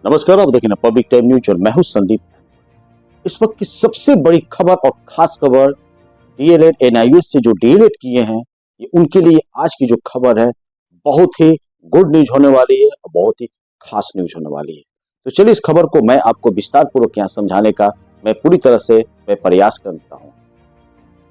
नमस्कार, आप देखें पब्लिक टाइम न्यूज और मैं हूं संदीप। इस वक्त की सबसे बड़ी खबर और खास खबर डीएलएड एनआईयूएस से जो डीएलएड किए हैं, ये उनके लिए आज की जो खबर है बहुत ही गुड न्यूज होने वाली है और बहुत ही खास न्यूज होने वाली है। तो चलिए इस खबर को मैं आपको विस्तार पूर्वक यहाँ समझाने का मैं पूरी तरह से प्रयास करता हूँ।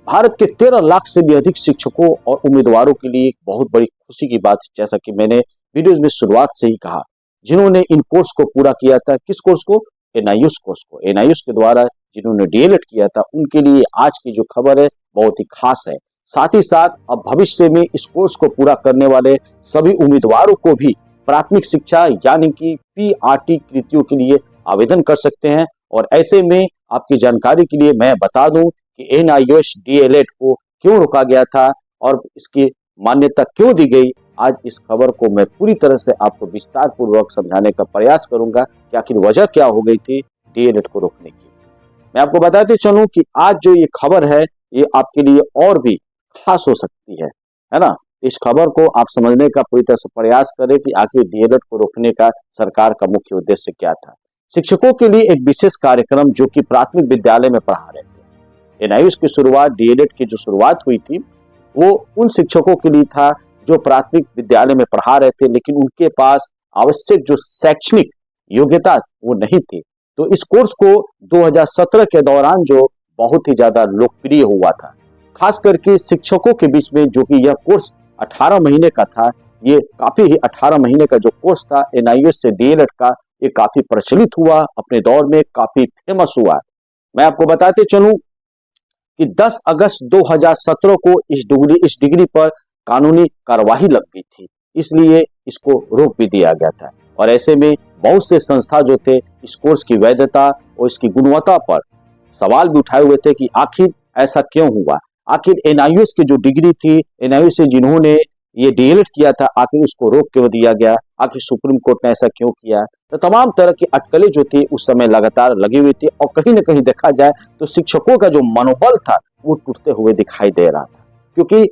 भारत के 13 लाख से भी अधिक शिक्षकों और उम्मीदवारों के लिए एक बहुत बड़ी खुशी की बात, जैसा कि मैंने वीडियो में शुरुआत से ही कहा, जिन्होंने इन कोर्स को पूरा किया था। किस कोर्स को? एनआईयूएस कोर्स को। एनआईयूएस के द्वारा जिन्होंने डीएलएड किया था उनके लिए आज की जो खबर है बहुत ही खास है। साथ ही साथ अब भविष्य में इस कोर्स को पूरा करने वाले सभी उम्मीदवारों को भी प्राथमिक शिक्षा यानी कि पीआरटी कृतियों के लिए आवेदन कर सकते हैं। और ऐसे में आपकी जानकारी के लिए मैं बता दूं कि एनआईयूएस डीएलएड को क्यों रोका गया था और इसकी मान्यता क्यों दी गई। आज इस खबर को मैं पूरी तरह से आपको विस्तार पूर्वक समझाने का प्रयास करूंगा कि आखिर वजह क्या हो गई थी डीएलएड को रोकने की। मैं आपको बताते चलूं कि आज जो ये खबर है ये आपके लिए और भी खास हो सकती है ना। इस खबर को आप समझने का पूरी तरह से प्रयास करें कि आखिर डीएलएड को रोकने का सरकार का मुख्य उद्देश्य क्या था। शिक्षकों के लिए एक विशेष कार्यक्रम जो कि प्राथमिक विद्यालय में पढ़ा रहे थे। एनआईयूएस की शुरुआत, डीएलएड की जो शुरुआत हुई थी वो उन शिक्षकों के लिए था जो प्राथमिक विद्यालय में पढ़ा रहे थे, लेकिन उनके पास आवश्यक जो शैक्षणिक योग्यता वो नहीं थी। तो इस कोर्स को 2017 के दौरान जो बहुत ही ज्यादा लोकप्रिय हुआ था, खास करके शिक्षकों के बीच में, जो कि यह कोर्स 18 महीने का था। ये काफी ही 18 महीने का जो कोर्स था एनआईयूएस से डीएलएड का, ये काफी प्रचलित हुआ, अपने दौर में काफी फेमस हुआ। मैं आपको बताते चलूं कि 10 अगस्त 2017 को इस डिग्री पर कानूनी कार्यवाही लग गई थी, इसलिए इसको रोक भी दिया गया था। और ऐसे में बहुत से संस्था जो थे इस कोर्स की वैधता और इसकी गुणवत्ता पर सवाल भी उठाए हुए थे कि आखिर ऐसा क्यों हुआ। आखिर एनआईयूएस की जो डिग्री थी, एनआईयूएस से जिन्होंने ये डीएलएड किया था, आखिर उसको रोक क्यों दिया गया, आखिर सुप्रीम कोर्ट ने ऐसा क्यों किया। तो तमाम तरह की अटकलें जो थी उस समय लगातार लगी हुई थी और कहीं ना कहीं देखा जाए तो शिक्षकों का जो मनोबल था वो टूटते हुए दिखाई दे रहा था, क्योंकि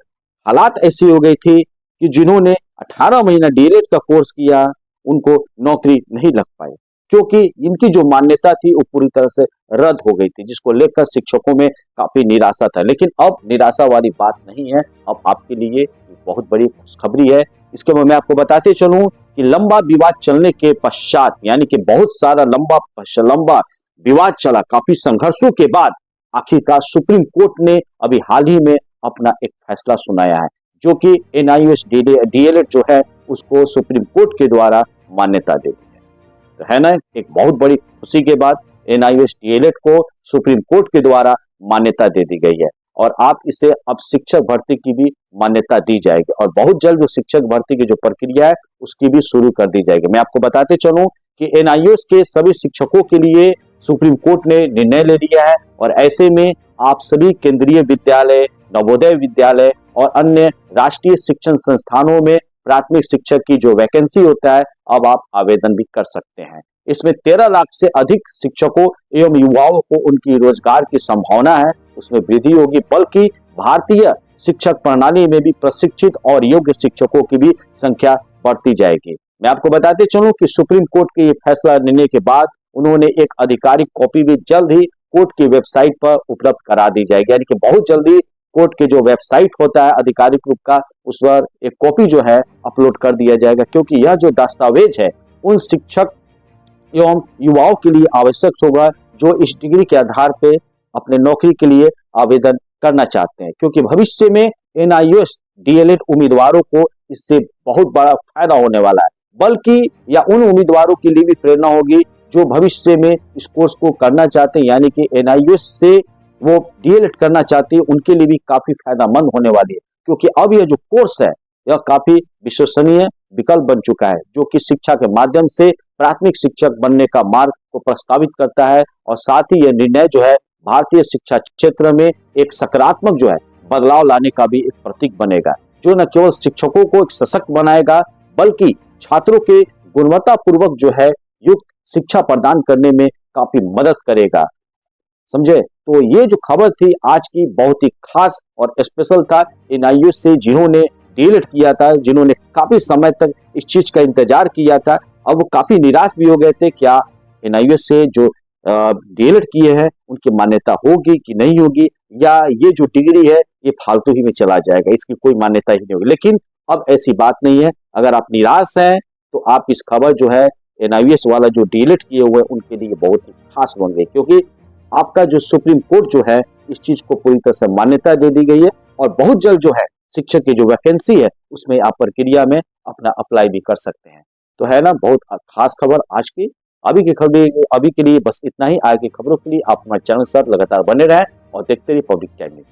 हालात ऐसी हो गई थी कि जिन्होंने 18 महीना डीएलएड का कोर्स किया उनको नौकरी नहीं लग पाई, क्योंकि इनकी जो मान्यता थी वो पूरी तरह से रद्द हो गई थी, जिसको लेकर शिक्षकों में काफी निराशा था। लेकिन अब निराशा वाली बात नहीं है, अब आपके लिए बहुत बड़ी खुशखबरी है। इसके बाद मैं आपको बताते चलूं कि लंबा विवाद चलने के पश्चात, यानी कि बहुत सारा लंबा विवाद चला, काफी संघर्षों के बाद आखिरकार सुप्रीम कोर्ट ने अभी हाल ही में अपना एक फैसला सुनाया है, जो कि एनआईयूएस डीएलएड जो है उसको सुप्रीम कोर्ट के द्वारा मान्यता दे दी है। तो है ना, एक बहुत बड़ी खुशी के बाद एनआईयूएस डीएलएड को सुप्रीम कोर्ट के द्वारा मान्यता दे दी गई है और आप इसे अब शिक्षक भर्ती की भी मान्यता दी जाएगी और बहुत जल्द जो शिक्षक भर्ती की जो प्रक्रिया है उसकी भी शुरू कर दी जाएगी। मैं आपको बताते चलूं कि एनआईयूएस के सभी शिक्षकों के लिए सुप्रीम कोर्ट ने निर्णय ले लिया है और ऐसे में आप सभी केंद्रीय विद्यालय, नवोदय विद्यालय और अन्य राष्ट्रीय शिक्षण संस्थानों में प्राथमिक शिक्षक की जो वैकेंसी होता है अब आप आवेदन भी कर सकते हैं। इसमें 13 लाख से अधिक शिक्षकों एवं युवाओं को उनकी रोजगार की संभावना है उसमें वृद्धि होगी, बल्कि भारतीय शिक्षक प्रणाली में भी प्रशिक्षित और योग्य शिक्षकों की भी संख्या बढ़ती जाएगी। मैं आपको बताते चलूं कि सुप्रीम कोर्ट के ये फैसला लेने के बाद उन्होंने एक आधिकारिक कॉपी भी जल्द ही कोर्ट की वेबसाइट पर उपलब्ध करा दी जाएगी, यानी कि बहुत जल्दी कोर्ट के जो वेबसाइट होता है आधिकारिक रूप का, उस पर एक कॉपी जो है अपलोड कर दिया जाएगा, क्योंकि यह जो दस्तावेज है उन शिक्षक एवं युवाओं के लिए आवश्यक होगा जो इस डिग्री के आधार पे अपने नौकरी के लिए आवेदन करना चाहते हैं, क्योंकि भविष्य में एनआईयूएस डीएलएड उम्मीदवारों को इससे बहुत बड़ा फायदा होने वाला है, बल्कि या उन उम्मीदवारों के लिए भी प्रेरणा होगी जो भविष्य में इस कोर्स को करना चाहते हैं, यानी कि एनआईयूएस से वो डीएलएड करना चाहते हैं, उनके लिए भी काफी फायदेमंद होने वाली है, क्योंकि अब यह जो कोर्स है यह काफी विश्वसनीय विकल्प बन चुका है, जो कि शिक्षा के माध्यम से प्राथमिक शिक्षक बनने का मार्ग को प्रस्तावित करता है। और साथ ही यह निर्णय जो है भारतीय शिक्षा क्षेत्र में एक सकारात्मक जो है बदलाव लाने का भी एक प्रतीक बनेगा, जो न केवल शिक्षकों को एक सशक्त बनाएगा बल्कि छात्रों के गुणवत्तापूर्वक जो है युक्त शिक्षा प्रदान करने में काफी मदद करेगा। समझे? तो ये जो खबर थी आज की बहुत ही खास और स्पेशल था एनआईयूएस से जिन्होंने डीएलएड किया था, जिन्होंने काफी समय तक इस चीज का इंतजार किया था। अब वो काफी निराश भी हो गए थे, क्या एनआईयूएस से जो डीएलएड किए हैं उनकी मान्यता होगी कि नहीं होगी, या ये जो डिग्री है ये फालतू ही में चला जाएगा, इसकी कोई मान्यता ही नहीं होगी। लेकिन अब ऐसी बात नहीं है। अगर आप निराश हैं तो आप इस खबर जो है एनआईयूएस वाला जो डीएलएड किए हुए हैं उनके लिए बहुत ही खास बन गई, क्योंकि आपका जो सुप्रीम कोर्ट जो है इस चीज को पूरी तरह से मान्यता दे दी गई है, और बहुत जल्द जो है शिक्षक की जो वैकेंसी है उसमें आप प्रक्रिया में अपना अप्लाई भी कर सकते हैं। तो है ना बहुत खास खबर आज की। अभी के लिए बस इतना ही। आगे की खबरों के लिए आप हमारे चैनल के साथ लगातार बने रहें और देखते रहिए पब्लिक टाइम न्यूज़।